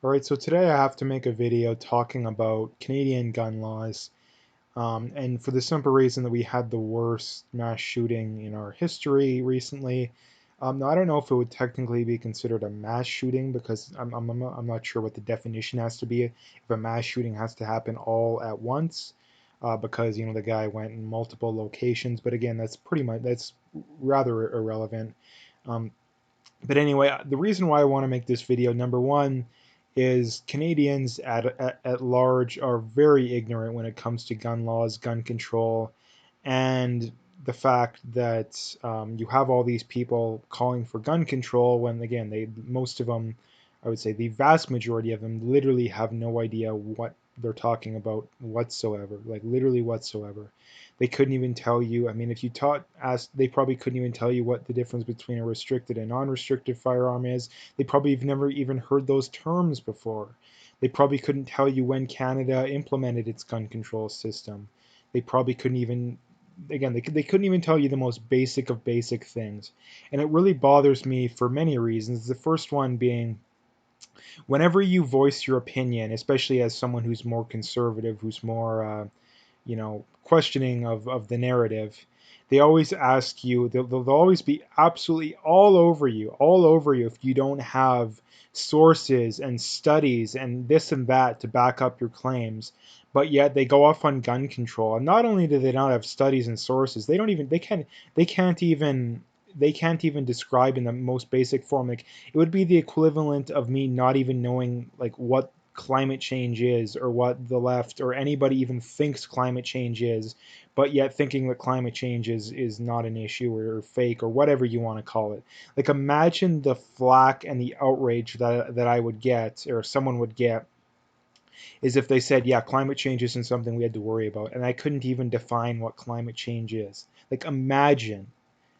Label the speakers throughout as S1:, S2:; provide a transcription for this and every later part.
S1: All right, so today I have to make a video talking about Canadian gun laws, and for the simple reason that we had the worst mass shooting in our history recently. Now, I don't know if it would technically be considered a mass shooting because I'm not sure what the definition has to be. If a mass shooting has to happen all at once, because the guy went in multiple locations. But again, that's rather irrelevant. Um, but anyway, the reason why I want to make this video, number one, is Canadians at large are very ignorant when it comes to gun laws, gun control, and the fact that you have all these people calling for gun control when, again, most of them, I would say the vast majority of them, literally have no idea what they're talking about whatsoever, like literally whatsoever. They couldn't even tell you. I mean, if you asked, they probably couldn't even tell you what the difference between a restricted and non-restricted firearm is. They probably have never even heard those terms before. They probably couldn't tell you when Canada implemented its gun control system. They probably couldn't even, again, they couldn't even tell you the most basic of basic things. And it really bothers me for many reasons. The first one being, whenever you voice your opinion, especially as someone who's more conservative, who's more questioning of the narrative, they always ask you, they'll always be absolutely all over you if you don't have sources and studies and this and that to back up your claims. But yet they go off on gun control. And not only do they not have studies and sources, they can't even they can't even describe in the most basic form. Like, it would be the equivalent of me not even knowing like what climate change is, or what the left or anybody even thinks climate change is, but yet thinking that climate change is not an issue or fake or whatever you want to call it. Like, imagine the flack and the outrage that I would get, or someone would get, is if they said, yeah, climate change isn't something we had to worry about, and I couldn't even define what climate change is. Like, imagine,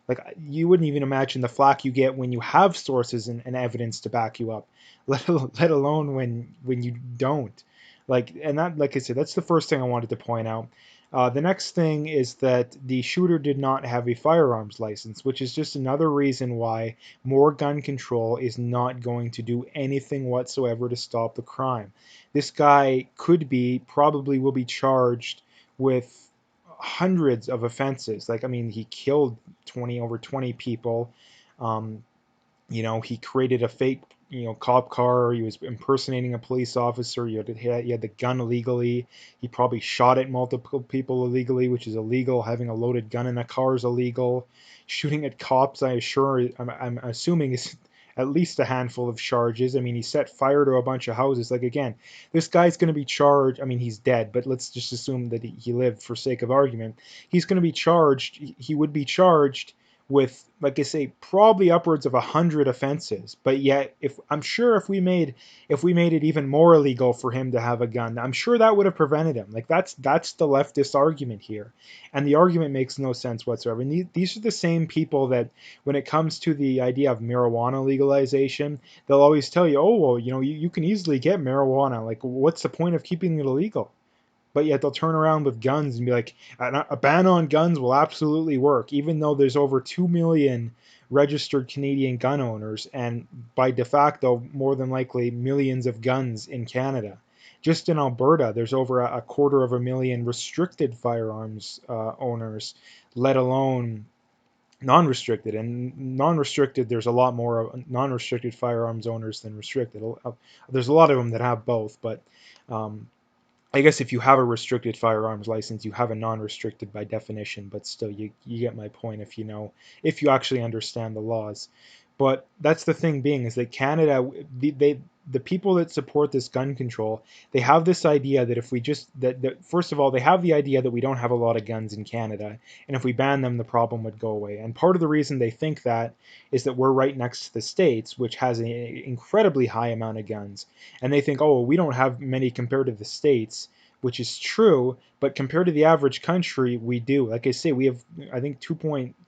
S1: like, you wouldn't even imagine the flack you get when you have sources and evidence to back you up, let alone when you don't. Like, and that, like I said, that's the first thing I wanted to point out. The next thing is that the shooter did not have a firearms license, which is just another reason why more gun control is not going to do anything whatsoever to stop the crime. This guy probably will be charged with hundreds of offenses. Like, I mean, he killed over 20 people. Um, he created a fake, cop car. He was impersonating a police officer. He had the gun illegally. He probably shot at multiple people illegally, which is illegal. Having a loaded gun in a car is illegal. Shooting at cops, I'm assuming, is at least a handful of charges. I mean, he set fire to a bunch of houses. Like, again, this guy's going to be charged. I mean, he's dead, but let's just assume that he lived for sake of argument. He's going to be charged. He would be charged with, like I say, probably upwards of 100 offenses. But yet, if I'm sure if we made it even more illegal for him to have a gun, I'm sure that would have prevented him. Like, that's the leftist argument here, and the argument makes no sense whatsoever. And these are the same people that, when it comes to the idea of marijuana legalization, they'll always tell you, oh well, you can easily get marijuana. Like, what's the point of keeping it illegal? But yet they'll turn around with guns and be like, a ban on guns will absolutely work, even though there's over 2 million registered Canadian gun owners, and by de facto, more than likely, millions of guns in Canada. Just in Alberta, there's over a quarter of a million restricted firearms owners, let alone non-restricted. And non-restricted, there's a lot more non-restricted firearms owners than restricted. There's a lot of them that have both, but um, I guess if you have a restricted firearms license, you have a non-restricted by definition, but still, you get my point if you actually understand the laws. But that's the thing being, is that Canada, the people that support this gun control, they have this idea that if we just that first of all, they have the idea that we don't have a lot of guns in Canada, and if we ban them, the problem would go away. And part of the reason they think that is that we're right next to the States, which has an incredibly high amount of guns, and they think, oh, well, we don't have many compared to the States, which is true, but compared to the average country, we do. Like I say, we have, I think,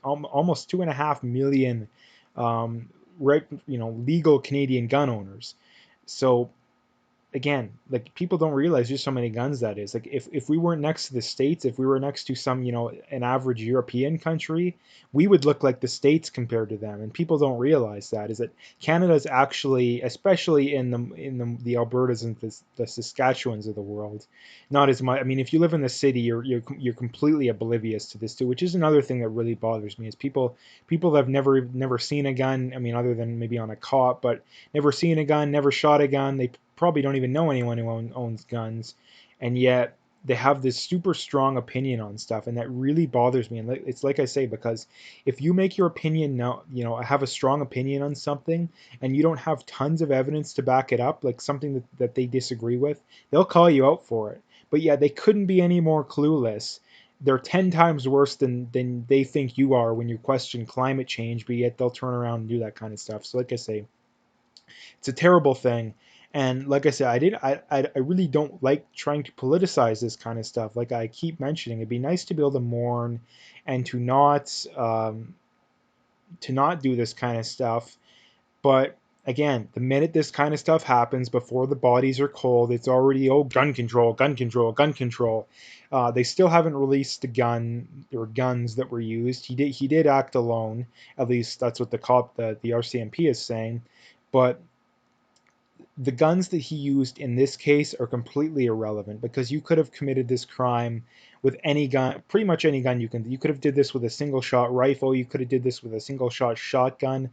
S1: almost 2.5 million, right, legal Canadian gun owners. So again, like people don't realize just how many guns that is. Like if we weren't next to the States, if we were next to some, an average European country, we would look like the States compared to them. And people don't realize that is that Canada's actually, especially in the Albertas and the Saskatchewans of the world, not as much. I mean, if you live in the city, you're completely oblivious to this too, which is another thing that really bothers me is people that have never seen a gun. I mean, other than maybe on a cop, but never seen a gun, never shot a gun. They probably don't even know anyone who owns guns, and yet they have this super strong opinion on stuff, and that really bothers me. And it's like I say, because if you make your opinion now, have a strong opinion on something, and you don't have tons of evidence to back it up, like something that they disagree with, they'll call you out for it. But yeah, they couldn't be any more clueless. They're 10 times worse than they think you are when you question climate change, but yet they'll turn around and do that kind of stuff. So like I say, it's a terrible thing. And like I said, I really don't like trying to politicize this kind of stuff. Like I keep mentioning, it'd be nice to be able to mourn and to not do this kind of stuff. But again, the minute this kind of stuff happens, before the bodies are cold, it's already, oh, gun control, gun control, gun control. They still haven't released the gun or guns that were used. He did act alone. At least that's what the RCMP is saying. But the guns that he used in this case are completely irrelevant, because you could have committed this crime with any gun, pretty much any gun you could have did this with a single shot rifle, you could have did this with a single shot shotgun.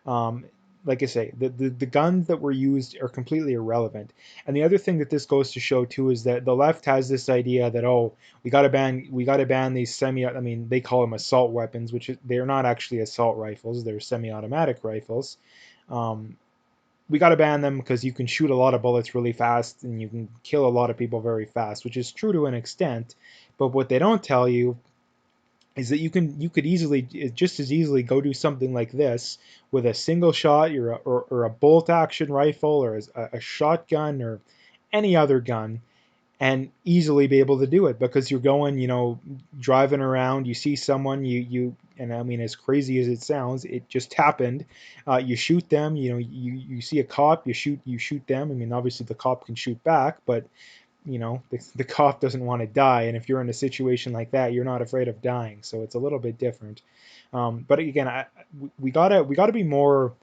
S1: um, like I say, the guns that were used are completely irrelevant. And the other thing that this goes to show too is that the left has this idea that, oh, we got to ban these I mean, they call them assault weapons, which they're not actually assault rifles, they're semi-automatic rifles. We got to ban them because you can shoot a lot of bullets really fast and you can kill a lot of people very fast, which is true to an extent. But what they don't tell you is that you could easily, just as easily, go do something like this with a single shot or a bolt action rifle or a shotgun or any other gun, and easily be able to do it because you're going, driving around, you see someone, and I mean, as crazy as it sounds, it just happened. You shoot them, you see a cop, you shoot them. I mean, obviously the cop can shoot back, but the cop doesn't want to die, and if you're in a situation like that, you're not afraid of dying, so it's a little bit different. But again, we gotta be more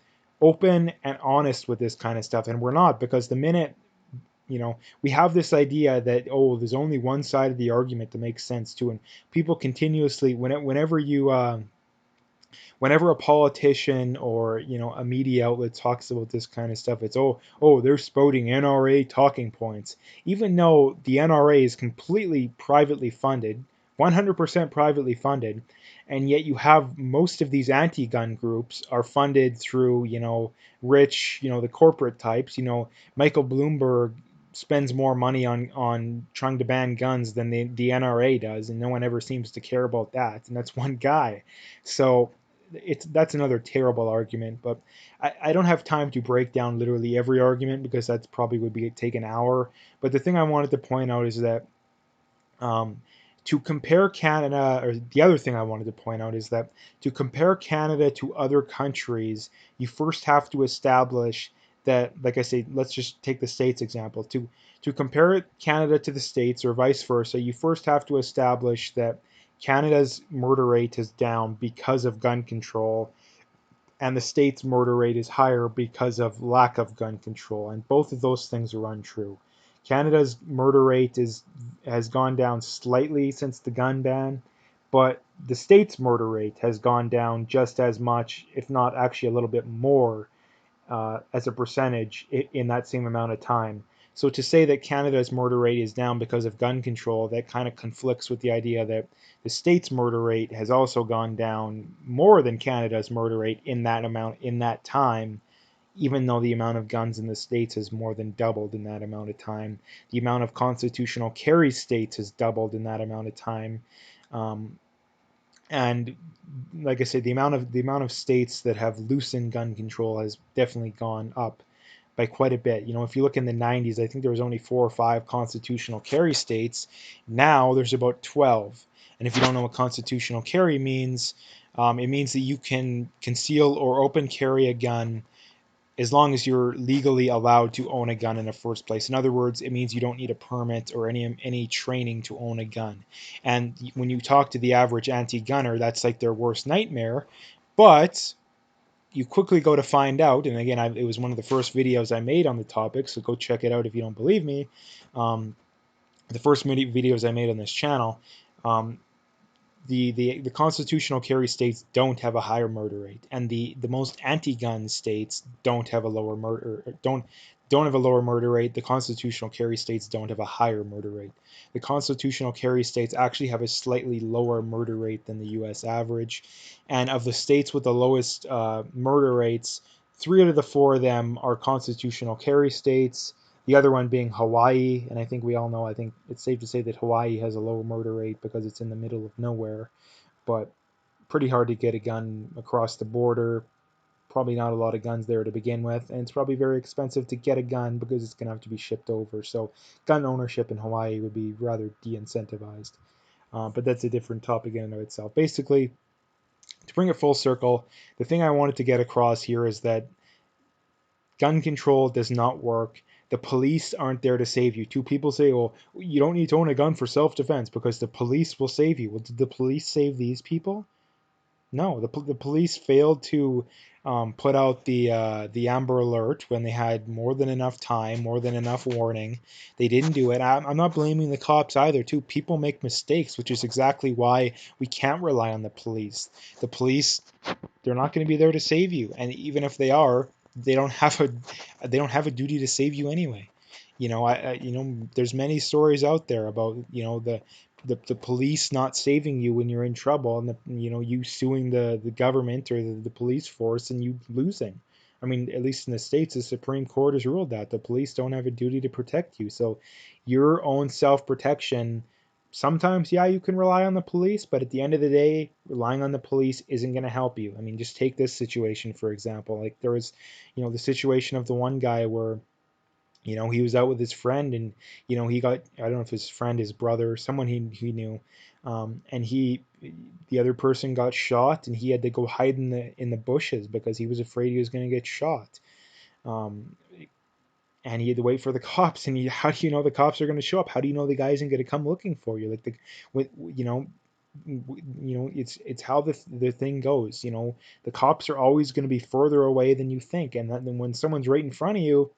S1: open and honest with this kind of stuff, and we're not, because the minute we have this idea that, oh, there's only one side of the argument that makes sense too, and people continuously, whenever a politician or a media outlet talks about this kind of stuff, it's, oh, they're spouting NRA talking points, even though the NRA is completely privately funded, 100% privately funded, and yet you have most of these anti-gun groups are funded through rich, the corporate types. Michael Bloomberg spends more money on trying to ban guns than the NRA does, and no one ever seems to care about that, and that's one guy. So that's another terrible argument, but I don't have time to break down literally every argument because that's probably would be take an hour. But the thing I wanted to point out is that, um, to compare Canada, or the other thing I wanted to point out is that to compare Canada to other countries, you first have to establish that, like I say, let's just take the States example. To compare Canada to the States or vice versa, you first have to establish that Canada's murder rate is down because of gun control, and the States' murder rate is higher because of lack of gun control. And both of those things are untrue. Canada's murder rate has gone down slightly since the gun ban, but the States' murder rate has gone down just as much, if not actually a little bit more, as a percentage in that same amount of time. So to say that Canada's murder rate is down because of gun control, that kind of conflicts with the idea that the state's murder rate has also gone down more than Canada's murder rate in that amount in that time, even though the amount of guns in the states has more than doubled in that amount of time. The amount of constitutional carry states has doubled in that amount of time. Um, and like I said, the amount of states that have loosened gun control has definitely gone up by quite a bit. If you look in the 90s, I think there was only 4 or 5 constitutional carry states. Now there's about 12. And if you don't know what constitutional carry means, it means that you can conceal or open carry a gun as long as you're legally allowed to own a gun in the first place. In other words, it means you don't need a permit or any training to own a gun. And when you talk to the average anti-gunner, that's like their worst nightmare. But you quickly go to find out, and again, it was one of the first videos I made on the topic, so go check it out if you don't believe me. The first videos I made on this channel, um, the constitutional carry states don't have a higher murder rate, and the most anti-gun states don't have a lower murder don't have a lower murder rate. The constitutional carry states don't have a higher murder rate. The constitutional carry states actually have a slightly lower murder rate than the U.S. average, and of the states with the lowest murder rates, 3 out of the 4 of them are constitutional carry states. The other one being Hawaii, and I think we all know, I think it's safe to say that Hawaii has a lower murder rate because it's in the middle of nowhere, but pretty hard to get a gun across the border. Probably not a lot of guns there to begin with, and it's probably very expensive to get a gun because it's going to have to be shipped over. So gun ownership in Hawaii would be rather de-incentivized. But that's a different topic in and of itself. Basically, to bring it full circle, the thing I wanted to get across here is that gun control does not work. The police aren't there to save you. Two people say, well, you don't need to own a gun for self-defense because the police will save you. Well, did the police save these people? No, the police failed to put out the Amber Alert when they had more than enough time, more than enough warning. They didn't do it. I'm not blaming the cops either, too. People make mistakes, which is exactly why we can't rely on the police. The police, they're not going to be there to save you, and even if they are, they don't have a duty to save you anyway. There's many stories out there about the police not saving you when you're in trouble, and you suing the government or the police force and you losing. I mean, at least in the States, the Supreme Court has ruled that the police don't have a duty to protect you. So your own self-protection, sometimes, yeah, you can rely on the police, but at the end of the day, relying on the police isn't going to help you. I mean, just take this situation, for example. Like there was, the situation of the one guy where, he was out with his friend and, he got, I don't know if his friend, his brother, someone he knew, and the other person got shot and he had to go hide in the bushes because he was afraid he was going to get shot. Um, and he had to wait for the cops. And how do you know the cops are going to show up? How do you know the guy isn't going to come looking for you? Like with, it's how the thing goes. The cops are always going to be further away than you think, and then when someone's right in front of you,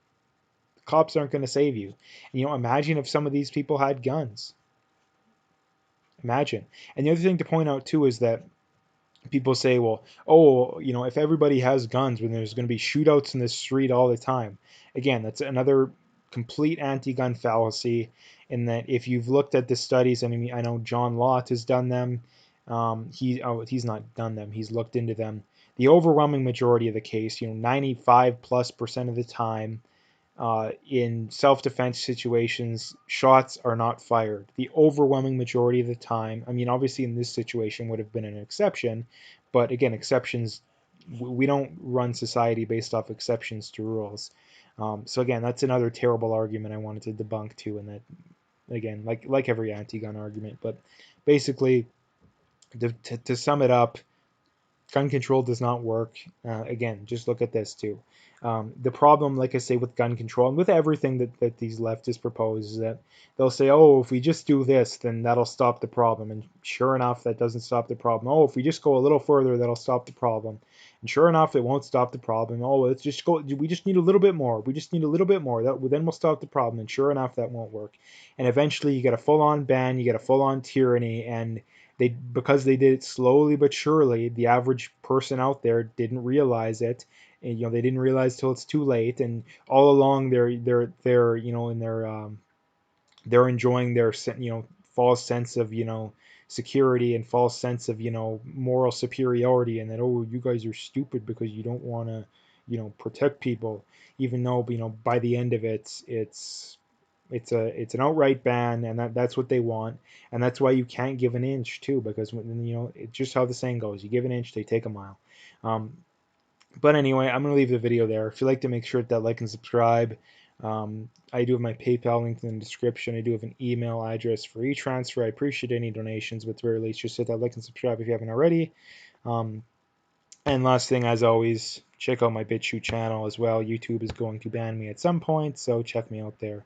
S1: the cops aren't going to save you. And, imagine if some of these people had guns. Imagine. And the other thing to point out too is that people say, well, oh, if everybody has guns, when there's going to be shootouts in the street all the time. Again, that's another complete anti-gun fallacy. In that, if you've looked at the studies, I mean, I know John Lott has done them. He's not done them. He's looked into them. The overwhelming majority of the case, 95+% of the time, in self-defense situations, shots are not fired. The overwhelming majority of the time, I mean, obviously in this situation would have been an exception, but again, exceptions, we don't run society based off exceptions to rules. So again, that's another terrible argument I wanted to debunk too, and that, again, like every anti-gun argument, but basically, to sum it up, gun control does not work. Again, just look at this too. The problem, like I say, with gun control and with everything that these leftists propose is that they'll say, oh, if we just do this, then that'll stop the problem. And sure enough, that doesn't stop the problem. Oh, if we just go a little further, that'll stop the problem. And sure enough, it won't stop the problem. Oh, let's just go. We just need a little bit more. We just need a little bit more. Then we'll stop the problem. And sure enough, that won't work. And eventually, you get a full-on ban. You get a full-on tyranny. And because they did it slowly but surely, the average person out there didn't realize it, and they didn't realize till it's too late. And all along, they're in their they're enjoying their false sense of security and false sense of moral superiority, and that, oh, you guys are stupid because you don't want to protect people, even though by the end of it, it's an outright ban, and that's what they want, and that's why you can't give an inch too, because it's just how the saying goes: you give an inch, they take a mile. Um, but anyway, I'm gonna leave the video there. If you'd like to, make sure to like and subscribe. I do have my PayPal link in the description. I do have an email address for e-transfer. I appreciate any donations, but at the very least, just hit that like and subscribe if you haven't already. Um, And last thing, as always, check out my BitChute channel as well. YouTube is going to ban me at some point, so check me out there.